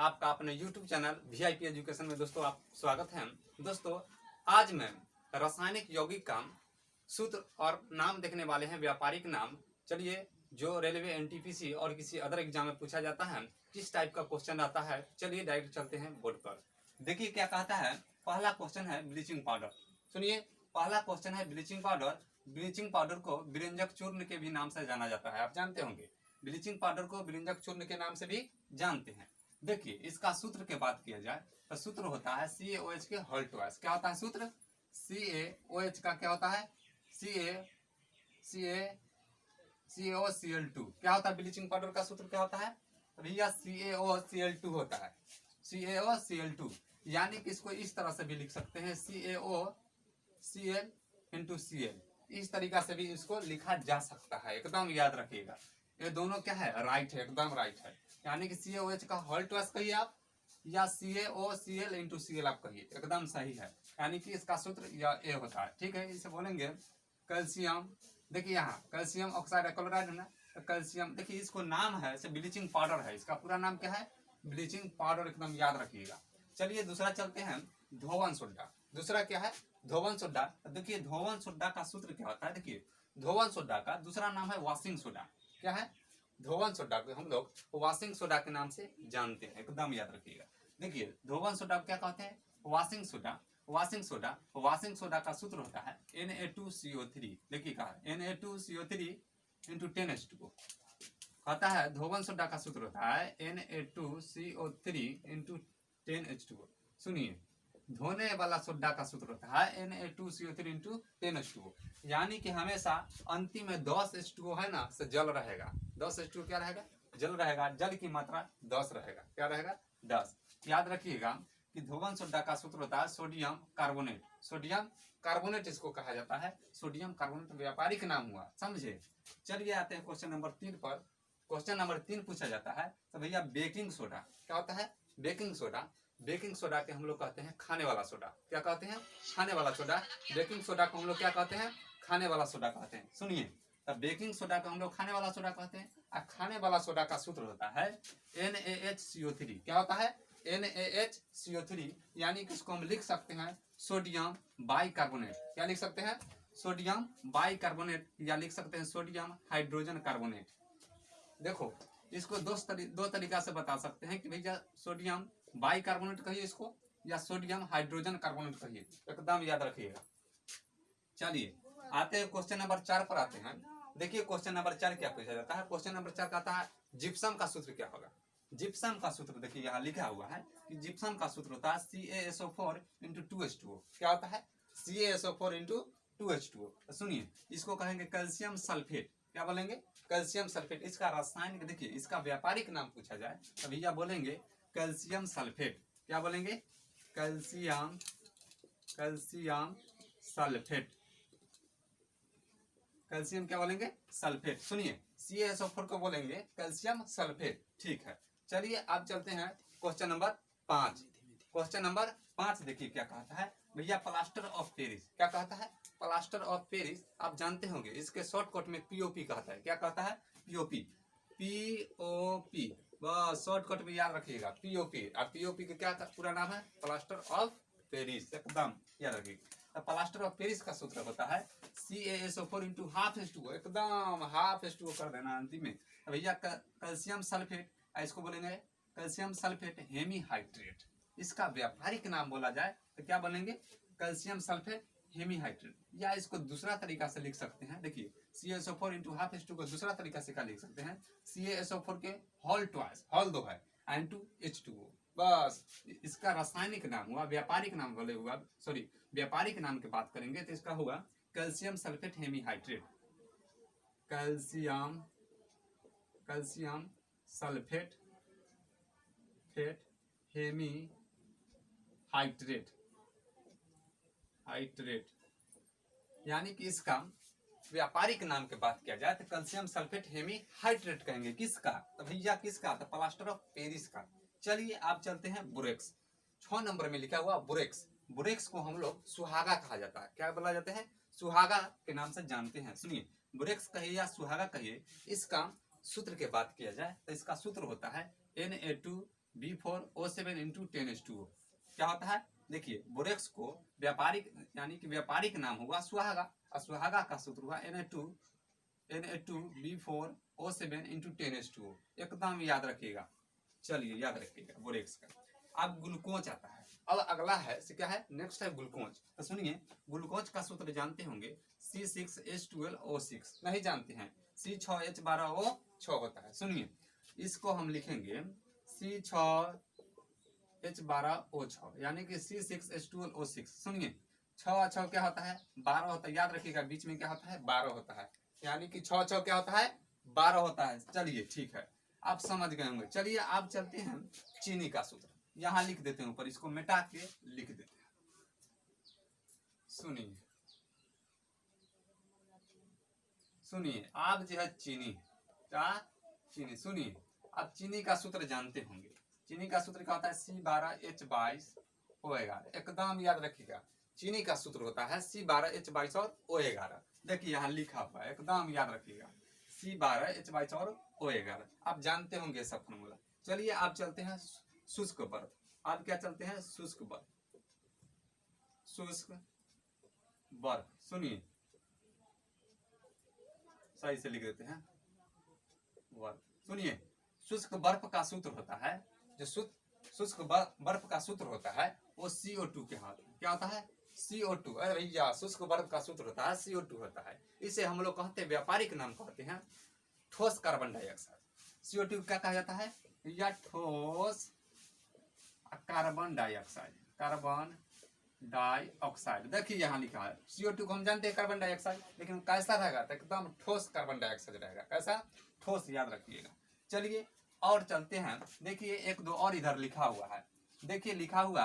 आपका अपने YouTube channel VIP education में दोस्तों आप स्वागत है। दोस्तों आज मैं रासायनिक यौगिक का सूत्र और नाम देखने वाले हैं, व्यापारिक नाम। चलिए, जो रेलवे NTPC और किसी अदर एग्जाम में पूछा जाता है, किस टाइप का क्वेश्चन आता है, चलिए डायरेक्ट चलते हैं बोर्ड पर। देखिए क्या कहता है। पहला क्वेश्चन है ब्लीचिंग पाउडर। सुनिए, पहला क्वेश्चन है ब्लीचिंग पाउडर। ब्लीचिंग पाउडर को विरंजक चूर्ण के भी नाम से जाना जाता है, आप जानते होंगे। ब्लीचिंग पाउडर को विरंजक चूर्ण के नाम से भी जानते हैं। देखिए इसका सूत्र की बात किया जाए तो सूत्र होता है CaOH के होल ट्वाइस। क्या होता है सूत्र? CaOH का क्या होता है? CaOCl2। क्या होता है ब्लीचिंग पाउडर का सूत्र? क्या होता है भैया? CaOCl2 होता है। CaOCl2 यानी कि इसको इस तरह से भी लिख सकते हैं, CaOCl/Cl। इस तरीका से भी इसको लिखा जा सकता है, एकदम याद रखिएगा। ये दोनों क्या है? राइट है, एकदम राइट है। यानी कि CaOH का होल ट्वाइस कहिए आप, या CaOCl/Cl आप कहिए, एकदम सही है। यानी कि इसका सूत्र या ए होता है। ठीक है, इसे बोलेंगे कैल्शियम। देखिए यहाँ कैल्शियम ऑक्साइड क्लोराइड है ना, तो कैल्शियम। देखिए इसको नाम है, इसे ब्लीचिंग पाउडर है, इसका पूरा नाम क्या है? ब्लीचिंग पाउडर, एकदम याद रखिएगा। चलिए दूसरा चलते हैं, धोवन सोडा। दूसरा क्या है? धोवन सोडा। देखिए धोवन सोडा का सूत्र क्या होता है? देखिए धोवन सोडा का दूसरा नाम है वॉशिंग सोडा। क्या है? धोवन सोडा को हम लोग वॉशिंग सोडा के नाम से जानते हैं, एकदम याद रखिएगा। देखिए धोवन सोडा क्या कहते हैं? Washing soda. Washing soda, washing soda का सूत्र होता है Na2CO3। देखिए कहा Na2CO3 इंटू 10H2O कहता है। धोवन सोडा का सूत्र होता है Na2CO3 इंटू 10H2O। सुनिए, धोने वाला सोडा का सूत्र होता है Na2CO3 इंटू 10H2O। यानी कि हमेशा अंतिम में 10H2O है ना, से जल रहेगा। 10H2O क्या रहेगा? जल रहेगा। जल की मात्रा 10 रहेगा। क्या रहेगा? 10। याद रखिएगा कि धोवन सोडा का सूत्र होता है सोडियम कार्बोनेट। सोडियम कार्बोनेट इसको कहा जाता है। सोडियम कार्बोनेट व्यापारिक नाम हुआ, समझे। चलिए आते हैं क्वेश्चन नंबर 3 पर। क्वेश्चन नंबर 3 पूछा जाता है तो भैया बेकिंग सोडा। क्या होता है? Baking soda. बेकिंग सोडा के हम लोग कहते हैं खाने वाला सोडा। क्या कहते हैं? खाने वाला सोडा। बेकिंग सोडा को हम लोग क्या कहते हैं? खाने वाला सोडा कहते हैं। सुनिए, तब बेकिंग सोडा को हम लोग खाने वाला सोडा कहते हैं। और खाने वाला सोडा का सूत्र होता है NaHCO3। क्या होता है? NaHCO3। यानी कि इसको हम लिख सकते हैं सोडियम बाइकार्बोनेट। क्या लिख सकते हैं? सोडियम बाइकार्बोनेट, या लिख सकते हैं सोडियम हाइड्रोजन कार्बोनेट। देखो इसको दो तरीका से बता सकते हैं कि भैया सोडियम बाइकार्बोनेट कहिए इसको, या सोडियम हाइड्रोजन कार्बोनेट कहिए, एकदम याद रखिएगा। चलिए आते हैं क्वेश्चन नंबर 4 पर आते हैं। देखिए क्वेश्चन नंबर 4 क्या पूछा जाता है। क्वेश्चन नंबर 4 कहता है जिप्सम का सूत्र क्या होगा? जिप्सम का सूत्र देखिए यहाँ लिखा हुआ है कि जिप्सम का सूत्र होता है CaSO4 इंटू 2H2O। क्या होता है? CaSO4 into 2H2O। सुनिए, इसको कहेंगे कैल्शियम सल्फेट। क्या बोलेंगे? Calcium sulphate. इसका रासायनिक, देखिए इसका व्यापारिक नाम पूछा जाए तो भैया बोलेंगे कैल्शियम सल्फेट। क्या बोलेंगे? Calcium sulphate. कैल्शियम क्या बोलेंगे? सल्फेट। सुनिए CaSO4 को बोलेंगे कैल्शियम सल्फेट। ठीक है, चलिए अब चलते हैं क्वेश्चन नंबर 5। क्वेश्चन नंबर 5 देखिए क्या कहता है भैया, प्लास्टर ऑफ पेरिस। क्या कहता है? प्लास्टर ऑफ पेरिस आप जानते होंगे, इसके शॉर्टकट में POP कहता है। क्या कहता है? POP। बस शॉर्टकट में याद रखिएगा POP। और POP का क्या पूरा नाम है? प्लास्टर ऑफ पेरिस, एकदम याद रखिएगा। तो प्लास्टर ऑफ पेरिस का सूत्र होता है CaSO4 इंटू हाफ H2O। एकदम हाफ H2O कर देना अंतिम में। भैया कैल्शियम सल्फेट, इसको बोलेंगे कैल्शियम सल्फेट हेमीहाइड्रेट। इसका व्यापारिक नाम बोला जाए तो क्या बोलेंगे? Calcium sulphate hemihydrate. या इसको दूसरा तरीका से लिख सकते हैं। देखिए CaSO4 इंटू हाफ H2O को दूसरा तरीका से क्या लिख सकते हैं? CaSO4 के होल ट्वाइस, होल 2 है, इंटू H2O। बस इसका रासायनिक नाम हुआ, व्यापारिक नाम बोले हुआ, सॉरी व्यापारिक नाम की बात करेंगे तो इसका होगा calcium sulphate hemihydrate. Calcium sulphate hemihydrate. यानी कि इसका व्यापारिक नाम की बात किया जाए तो कैल्शियम सल्फेट हेमीहाइड्रेट कहेंगे। किसका? तो भैया किसका? तो प्लास्टर ऑफ पेरिस का। चलिए आप चलते हैं बोरेक्स। 6 नंबर में लिखा हुआ बोरेक्स। बोरेक्स को हम लोग सुहागा कहा जाता है। क्या बोला जाता है? सुहागा के नाम से जानते हैं। सुनिए, बोरेक्स कहिए या सुहागा कहिए, इसका सूत्र की बात किया जाए तो इसका सूत्र होता है Na2 B4O7 इंटू 10H2O क्या होता है? देखिए बोरेक्स को व्यापारिक यानी कि व्यापारिक नाम हुआ सुहागा, और सुहागा का सूत्र हुआ Na2B4O7 इंटू 10H2O। एकदम याद रखिएगा। चलिए याद रखिएगा बोरेक्स का। अब ग्लूकोज आता है। अब अगला है क्या है? नेक्स्ट है ग्लूकोज। तो सुनिए ग्लूकोज का सूत्र जानते होंगे C6H12O6। नहीं जानते हैं? C6H12O6 होता है। सुनिए इसको हम लिखेंगे C6H12O6 यानी कि C6H12O6। सुनिए 6 क्या होता है? 12 होता है। याद रखिएगा बीच में क्या होता है? 12 होता है। यानी कि 6 क्या होता है? 12 होता है। चलिए ठीक है, आप समझ गए होंगे। चलिए आप चलते हैं चीनी का सूत्र। यहाँ लिख देते हैं ऊपर, इसको मिटा के लिख देते हैं। सुनिए सुनिए आप जो है चीनी क्या? चीनी। सुनिए आप चीनी का सूत्र जानते होंगे। चीनी का सूत्र क्या होता है? C12H22O11। एकदम याद रखिएगा। चीनी का सूत्र होता है C12H22 और O11। देखिए यहाँ लिखा हुआ है, एकदम याद रखिएगा। C12H22 और O11 आप जानते होंगे सब फॉर्मूला। चलिए आप चलते हैं शुष्क बर्फ। आप क्या चलते हैं? शुष्क बर्फ। शुष्क बर्फ सुनिए सही से लिख देते हैं बर्फ। सुनिए शुष्क बर्फ का सूत्र होता है, जो शुष्क बर्फ का सूत्र होता है वो CO2 के हाथ में क्या होता है? CO2। अरे भैया शुष्क बर्फ का सूत्र होता है CO2 होता है। इसे हम लोग कहते हैं व्यापारिक नाम कहते हैं ठोस कार्बन डाइऑक्साइड। CO2 क्या कहा जाता है? या ठोस कार्बन डाइऑक्साइड। कार्बन डाइऑक्साइड देखिए यहाँ लिखा है। CO2 को हम जानते हैं कार्बन डाइऑक्साइड, लेकिन कैसा रहेगा? तो एकदम ठोस कार्बन डाइऑक्साइड रहेगा। कैसा? ठोस। याद रखिएगा। चलिए और चलते हैं। देखिए एक दो और इधर लिखा हुआ है। देखिए लिखा हुआ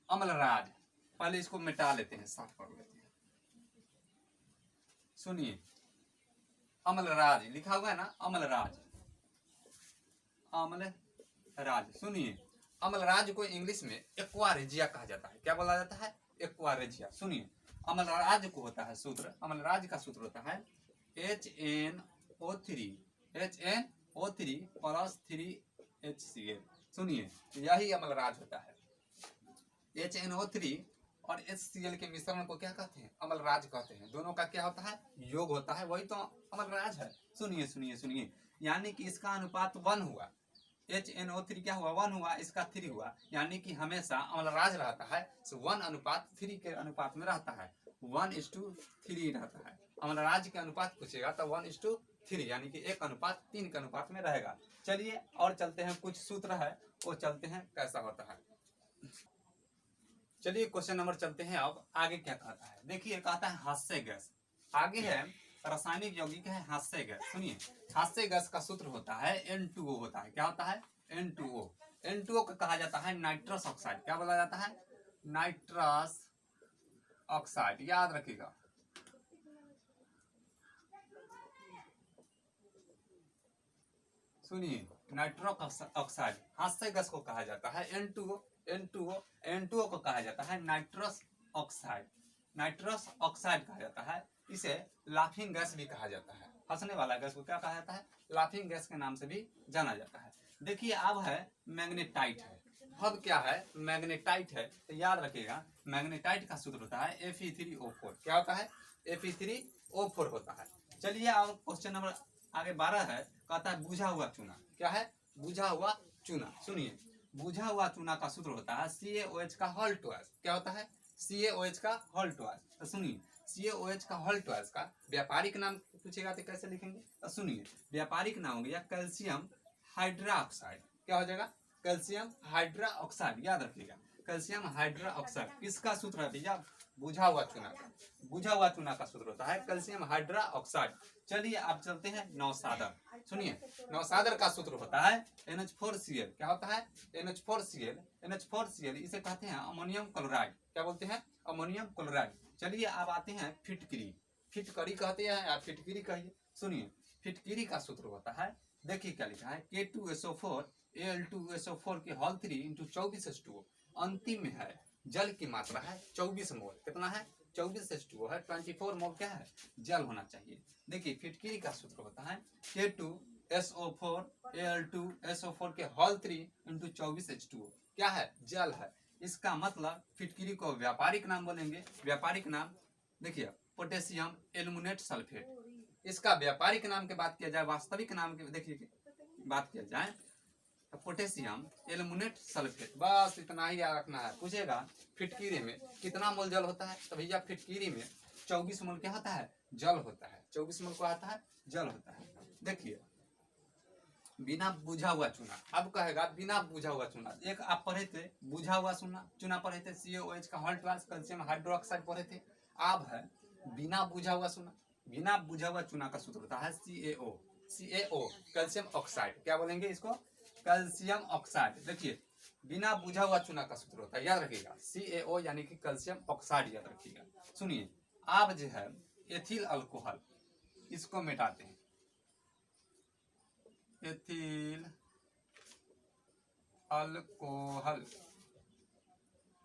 अम्लराज। पहले इसको मिटा लेते हैं, साफ कर लेते हैं। सुनिए अम्लराज लिखा हुआ है ना, अम्लराज। अम्लराज सुनिए अम्लराज को इंग्लिश में एक्वारेजिया कहा जाता है। क्या बोला जाता है? एक्वारेजिया। सुनिए अम्लराज को होता है सूत्र, अम्लराज का सूत्र होता है HNO3 प्लस 3HCl। सुनिए यही अम्लराज होता है। HNO3 और HCl के मिश्रण को क्या कहते हैं? अम्लराज कहते हैं। दोनों का क्या होता है? योग होता है, वही तो अम्लराज है। सुनिए सुनिए सुनिए यानी कि इसका अनुपात 1 हुआ। HNO3 क्या हुआ? 1 हुआ, इसका 3 हुआ। यानी कि हमेशा अम्लराज रहता है 1:3 के अनुपात में रहता है। 1:3 रहता है। अम्लराज के अनुपात पूछेगा तो 1:3 यानी कि 1:3 के अनुपात में रहेगा। चलिए और चलते हैं, कुछ सूत्र है वो चलते हैं कैसा होता है। चलिए क्वेश्चन नंबर चलते हैं। अब आगे क्या कहता है? देखिए कहता है हास्य गैस। आगे है रासायनिक यौगिक है हास्य गैस। सुनिए हास्य गैस का सूत्र होता है N2O होता है। क्या होता है? N2O। N2O को कहा जाता है नाइट्रस ऑक्साइड। क्या बोला जाता है? Nitrous oxide. याद रखिएगा। सुनिए नाइट्रस ऑक्साइड हास्य गैस को कहा जाता है N2O। N2O को कहा जाता है नाइट्रस ऑक्साइड। नाइट्रस ऑक्साइड कहा जाता है। इसे लाफिंग गैस भी कहा जाता है। हंसने वाला गैस को क्या कहा जाता है? लाफिंग गैस के नाम से भी जाना जाता है। देखिए अब है मैग्नेटाइट है। अब क्या है? मैग्नेटाइट है। तो याद रखिएगा मैग्नेटाइट का सूत्र होता है Fe3O4। क्या होता है? Fe3O4 होता है। चलिए अब क्वेश्चन नंबर आगे 12 है। कहता है बुझा हुआ चूना। क्या है? बुझा हुआ चूना। सुनिए बुझा हुआ चूना का सूत्र होता है CaOH का होल ट्वाइस। क्या होता है? CaOH का होल ट्वाइस। तो सुनिए CaOH का होल ट्वाइस का व्यापारिक नाम पूछेगा तो कैसे लिखेंगे? तो सुनिए व्यापारिक नाम हो गया कैल्शियम हाइड्रोक्साइड। क्या हो जाएगा? Calcium hydroxide. याद रखिएगा कैल्शियम हाइड्रोक्साइड। किसका सूत्र है भैया? बुझा हुआ चूना का। बुझा हुआ चूना का सूत्र होता है कैल्शियम हाइड्रोक्साइड। चलिए आप चलते हैं नौसादर। सुनिए नौसादर का सूत्र होता है NH4Cl। क्या होता है? NH4Cl। NH4Cl इसे कहते हैं अमोनियम क्लोराइड। क्या बोलते हैं? Ammonium chloride. चलिए अब आते हैं फिटकरी। फिटकरी कहते हैं या फिटकरी कहिए। सुनिए फिटकरी का सूत्र होता है, देखिए क्या लिखा है K2SO4 Al2SO4 के होल 3 इंटू 24H2O। अंतिम में है जल की मात्रा है 24 मोल। कितना है? 24H2O है। 24 मोल क्या है? जल होना चाहिए। देखिए फिटकरी का सूत्र होता है K2 SO4 Al2 SO4 के होल 3 इंटू 24 H2O क्या है? जल है। इसका मतलब फिटकिरी को व्यापारिक नाम बोलेंगे। व्यापारिक नाम देखिए पोटेशियम एल्युमिनेट सल्फेट। इसका व्यापारिक नाम की बात किया जाए, वास्तविक नाम की देखिए बात किया जाए तो पोटेशियम एल्युमिनेट सल्फेट, बस इतना ही याद रखना है। पूछेगा फिटकिरी में कितना मोल जल होता है, तो भैया फिटकिरी में 24 मोल क्या होता है? जल होता है। 24 मोल को आता है जल होता है। देखिए बिना बुझा हुआ चूना, अब कहेगा बिना बुझा हुआ चूना। एक आप पढ़े थे बुझा हुआ चूना पढ़े थे, CaOH का हॉल्ट वास कैल्शियम हाइड्रोक्साइड पढ़े थे। अब है बिना बुझा हुआ चूना। बिना बुझा हुआ चूना का सूत्र होता है CaO कैल्शियम ऑक्साइड। क्या बोलेंगे इसको? Calcium oxide. देखिए बिना बुझा हुआ चूना का सूत्र होता है, याद रखिएगा CaO यानी कि कैल्शियम ऑक्साइड, याद रखिएगा। सुनिए आप जो है एथिल अल्कोहल, इसको मिटाते हैं। एथिल अल्कोहल,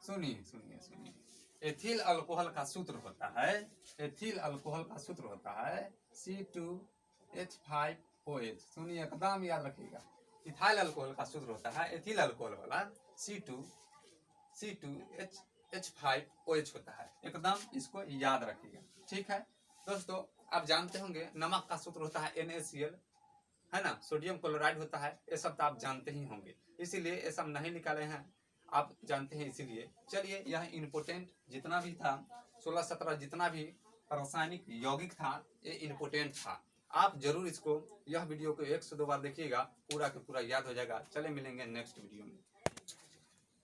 सुनिए सुनिए सुनिए, एथिल अल्कोहल का सूत्र होता है, एथिल अल्कोहल का सूत्र होता है C2H5OH। सुनिए एकदम याद रखिएगा। इथाइल अल्कोहल का सूत्र होता है, एथिल अल्कोहल वाला C2H5OH होता है। एकदम इसको याद रखिएगा, ठीक है दोस्तों। आप जानते होंगे नमक का सूत्र होता है NaCl, है ना, सोडियम क्लोराइड होता है। ये सब तो आप जानते ही होंगे, इसीलिए ये सब नहीं निकाले हैं, आप जानते हैं इसीलिए। चलिए यह इम्पोर्टेंट जितना भी था 16-17 जितना भी रासायनिक यौगिक था ये इम्पोर्टेंट था। आप जरूर इसको यह वीडियो को 1 से 2 बार देखिएगा, पूरा के पूरा याद हो जाएगा। चले मिलेंगे नेक्स्ट वीडियो में।